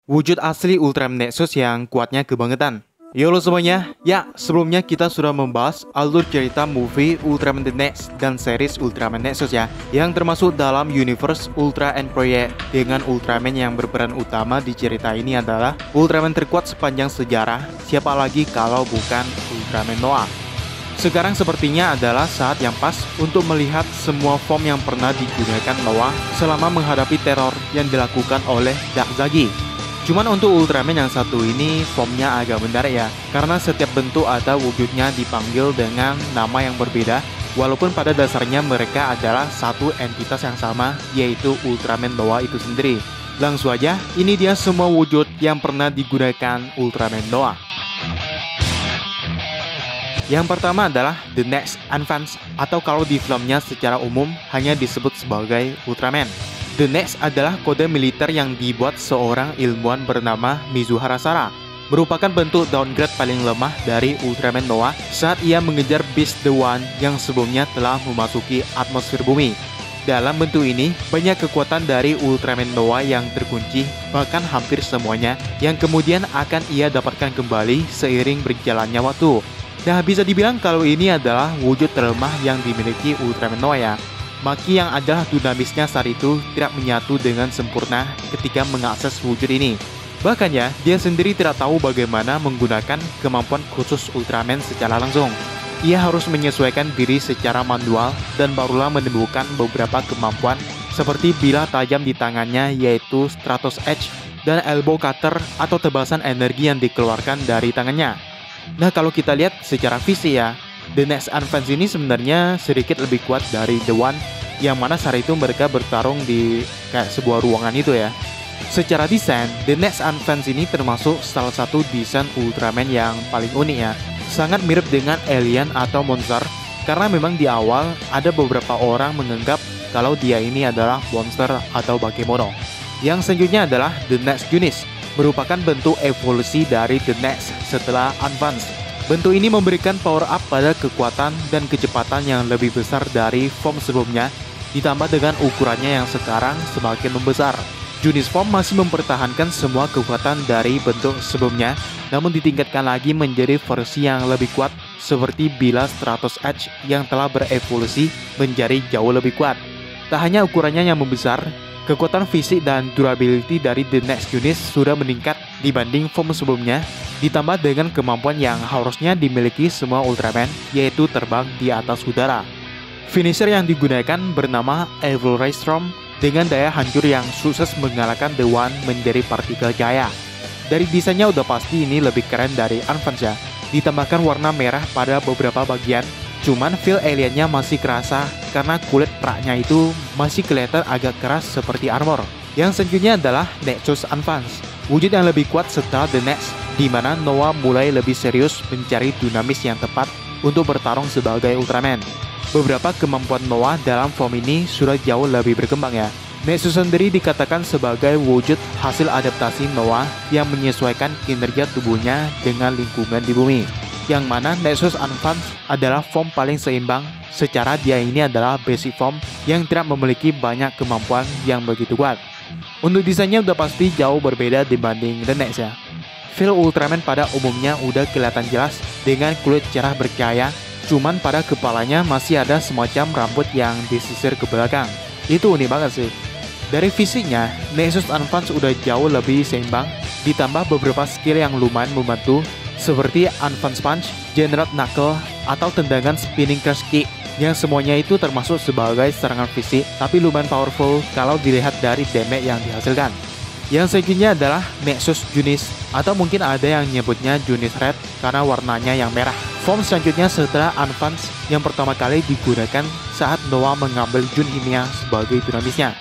Wujud asli Ultraman Nexus yang kuatnya kebangetan. Yolo semuanya, ya sebelumnya kita sudah membahas alur cerita movie Ultraman The Next dan series Ultraman Nexus ya, yang termasuk dalam universe Ultra and Project. Dengan Ultraman yang berperan utama di cerita ini adalah Ultraman terkuat sepanjang sejarah, siapa lagi kalau bukan Ultraman Noah. Sekarang sepertinya adalah saat yang pas untuk melihat semua form yang pernah digunakan Noah selama menghadapi teror yang dilakukan oleh Darkzagi. Cuman untuk Ultraman yang satu ini formnya agak menarik ya, karena setiap bentuk atau wujudnya dipanggil dengan nama yang berbeda, walaupun pada dasarnya mereka adalah satu entitas yang sama, yaitu Ultraman Noah itu sendiri. Langsung aja, ini dia semua wujud yang pernah digunakan Ultraman Noah. Yang pertama adalah The Next Advance, atau kalau di filmnya secara umum hanya disebut sebagai Ultraman. The Next adalah kode militer yang dibuat seorang ilmuwan bernama Mizuhara Sara, merupakan bentuk downgrade paling lemah dari Ultraman Noah saat ia mengejar Beast the One yang sebelumnya telah memasuki atmosfer bumi. Dalam bentuk ini, banyak kekuatan dari Ultraman Noah yang terkunci, bahkan hampir semuanya, yang kemudian akan ia dapatkan kembali seiring berjalannya waktu. Nah, bisa dibilang kalau ini adalah wujud terlemah yang dimiliki Ultraman Noah ya. Maki yang adalah dinamisnya saat itu tidak menyatu dengan sempurna ketika mengakses wujud ini. Bahkan ya, dia sendiri tidak tahu bagaimana menggunakan kemampuan khusus Ultraman secara langsung. Ia harus menyesuaikan diri secara manual dan barulah menemukan beberapa kemampuan seperti bilah tajam di tangannya yaitu Stratos Edge dan Elbow Cutter atau tebasan energi yang dikeluarkan dari tangannya. Nah, kalau kita lihat secara fisik ya, The Next Advance ini sebenarnya sedikit lebih kuat dari The One, yang mana saat itu mereka bertarung di kayak sebuah ruangan itu ya. Secara desain, The Next Advance ini termasuk salah satu desain Ultraman yang paling unik ya. Sangat mirip dengan alien atau monster, karena memang di awal ada beberapa orang menganggap kalau dia ini adalah monster atau Bakemono. Yang selanjutnya adalah The Next Unit, merupakan bentuk evolusi dari The Next setelah Advance. Bentuk ini memberikan power up pada kekuatan dan kecepatan yang lebih besar dari form sebelumnya, ditambah dengan ukurannya yang sekarang semakin membesar. Unit form masih mempertahankan semua kekuatan dari bentuk sebelumnya, namun ditingkatkan lagi menjadi versi yang lebih kuat, seperti bilah Stratos Edge yang telah berevolusi menjadi jauh lebih kuat. Tak hanya ukurannya yang membesar, kekuatan fisik dan durability dari The Next Unit sudah meningkat dibanding form sebelumnya, ditambah dengan kemampuan yang harusnya dimiliki semua Ultraman, yaitu terbang di atas udara. Finisher yang digunakan bernama Evil Ray Storm dengan daya hancur yang sukses mengalahkan The One menjadi partikel cahaya. Dari desainnya udah pasti ini lebih keren dari Advance ya, ditambahkan warna merah pada beberapa bagian, cuman feel aliennya masih kerasa karena kulit praknya itu masih kelihatan agak keras seperti armor. Yang selanjutnya adalah Nexus Advance, wujud yang lebih kuat setelah The Next, di mana Noah mulai lebih serius mencari dinamis yang tepat untuk bertarung sebagai Ultraman. Beberapa kemampuan Noah dalam form ini sudah jauh lebih berkembang ya. Nexus sendiri dikatakan sebagai wujud hasil adaptasi Noah yang menyesuaikan kinerja tubuhnya dengan lingkungan di bumi. Yang mana Nexus Advance adalah form paling seimbang, secara dia ini adalah basic form yang tidak memiliki banyak kemampuan yang begitu kuat. Untuk desainnya udah pasti jauh berbeda dibanding The Next ya. Feel Ultraman pada umumnya udah kelihatan jelas dengan kulit cerah bercahaya, cuman pada kepalanya masih ada semacam rambut yang disisir ke belakang. Itu unik banget sih. Dari fisiknya, Nexus Advance udah jauh lebih seimbang, ditambah beberapa skill yang lumayan membantu, seperti Advance Punch, General Knuckle, atau tendangan Spinning Crash Kick, yang semuanya itu termasuk sebagai serangan fisik, tapi lumayan powerful kalau dilihat dari damage yang dihasilkan. Yang selanjutnya adalah Nexus Unit, atau mungkin ada yang nyebutnya Unit Red karena warnanya yang merah. Form selanjutnya setelah Advance yang pertama kali digunakan saat Noah mengambil Junimia sebagai dinamisnya.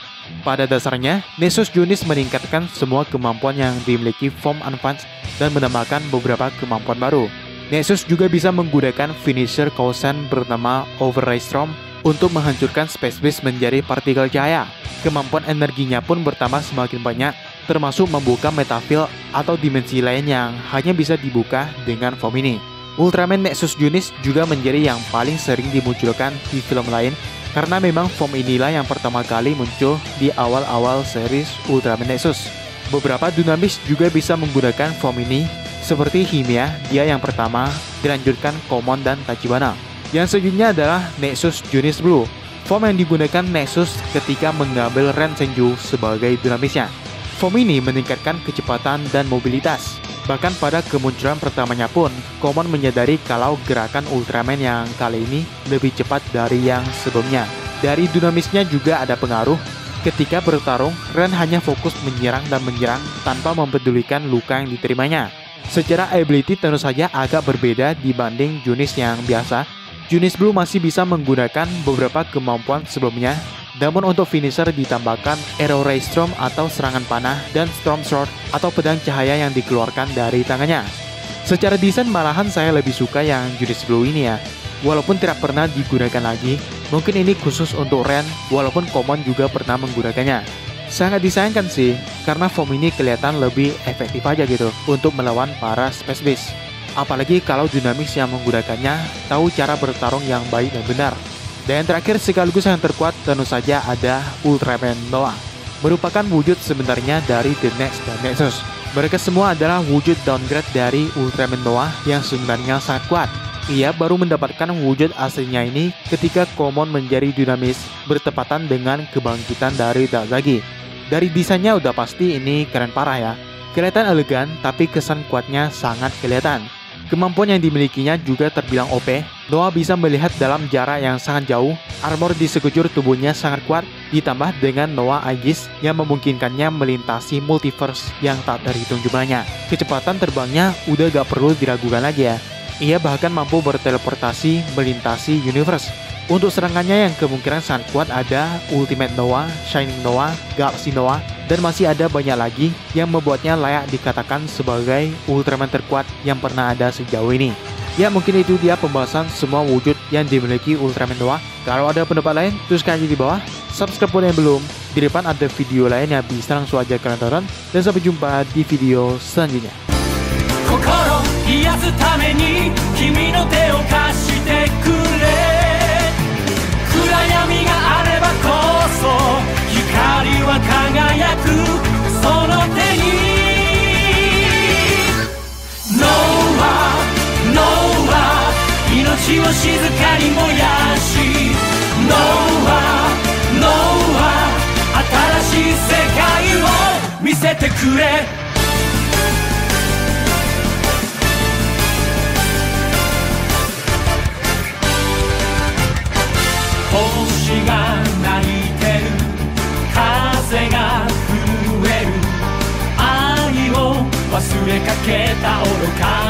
Pada dasarnya, Nexus Unit meningkatkan semua kemampuan yang dimiliki form Advance dan menambahkan beberapa kemampuan baru. Nexus juga bisa menggunakan finisher Kausen bernama Overray Storm untuk menghancurkan Space Beast menjadi partikel cahaya. Kemampuan energinya pun bertambah semakin banyak, termasuk membuka metafield atau dimensi lain yang hanya bisa dibuka dengan form ini. Ultraman Nexus Unit juga menjadi yang paling sering dimunculkan di film lain, karena memang form inilah yang pertama kali muncul di awal-awal series Ultraman Nexus. Beberapa Dynamis juga bisa menggunakan form ini, seperti Himia, dia yang pertama, dilanjutkan Komon dan Tachibana. Yang selanjutnya adalah Nexus Junis Blue, form yang digunakan Nexus ketika mengambil Ren Senju sebagai Dynamisnya. Form ini meningkatkan kecepatan dan mobilitas. Bahkan pada kemunculan pertamanya pun, Komon menyadari kalau gerakan Ultraman yang kali ini lebih cepat dari yang sebelumnya. Dari Dynamisnya juga ada pengaruh. Ketika bertarung, Ren hanya fokus menyerang dan menyerang tanpa mempedulikan luka yang diterimanya. Secara ability tentu saja agak berbeda dibanding Junis yang biasa. Junis Blue masih bisa menggunakan beberapa kemampuan sebelumnya, namun untuk finisher ditambahkan Arrow Ray Storm atau serangan panah dan Storm Sword atau pedang cahaya yang dikeluarkan dari tangannya. Secara desain malahan saya lebih suka yang Junis Blue ini ya. Walaupun tidak pernah digunakan lagi, mungkin ini khusus untuk Ren, walaupun Komon juga pernah menggunakannya. Sangat disayangkan sih, karena form ini kelihatan lebih efektif aja gitu untuk melawan para Space Beast. Apalagi kalau Dynamis yang menggunakannya tahu cara bertarung yang baik dan benar. Dan yang terakhir sekaligus yang terkuat tentu saja ada Ultraman Noah, merupakan wujud sebenarnya dari The Next dan Nexus. Mereka semua adalah wujud downgrade dari Ultraman Noah yang sebenarnya sangat kuat. Ia baru mendapatkan wujud aslinya ini ketika Komon menjadi Dynamis bertepatan dengan kebangkitan dari Dazagi. Dari desainnya udah pasti ini keren parah ya. Kelihatan elegan tapi kesan kuatnya sangat kelihatan. Kemampuan yang dimilikinya juga terbilang OP. Noah bisa melihat dalam jarak yang sangat jauh. Armor di sekujur tubuhnya sangat kuat, ditambah dengan Noah Aegis yang memungkinkannya melintasi multiverse yang tak terhitung jumlahnya. Kecepatan terbangnya udah gak perlu diragukan lagi ya. Ia bahkan mampu berteleportasi melintasi universe. Untuk serangannya yang kemungkinan sangat kuat ada Ultimate Noah, Shining Noah, Galaxy Noah, dan masih ada banyak lagi yang membuatnya layak dikatakan sebagai Ultraman terkuat yang pernah ada sejauh ini. Ya mungkin itu dia pembahasan semua wujud yang dimiliki Ultraman Noah. Kalau ada pendapat lain, tuliskan aja di bawah. Subscribe buat yang belum. Di depan ada video lain yang bisa langsung aja kalian tonton. Dan sampai jumpa di video selanjutnya. 心癒すために君の手を貸してくれ暗闇があればこそ光は輝くその手に Noah Noah 命を静かに燃やし Noah Noah 新しい世界を見せてくれ星が鳴いてる風が震える愛を忘れかけた愚か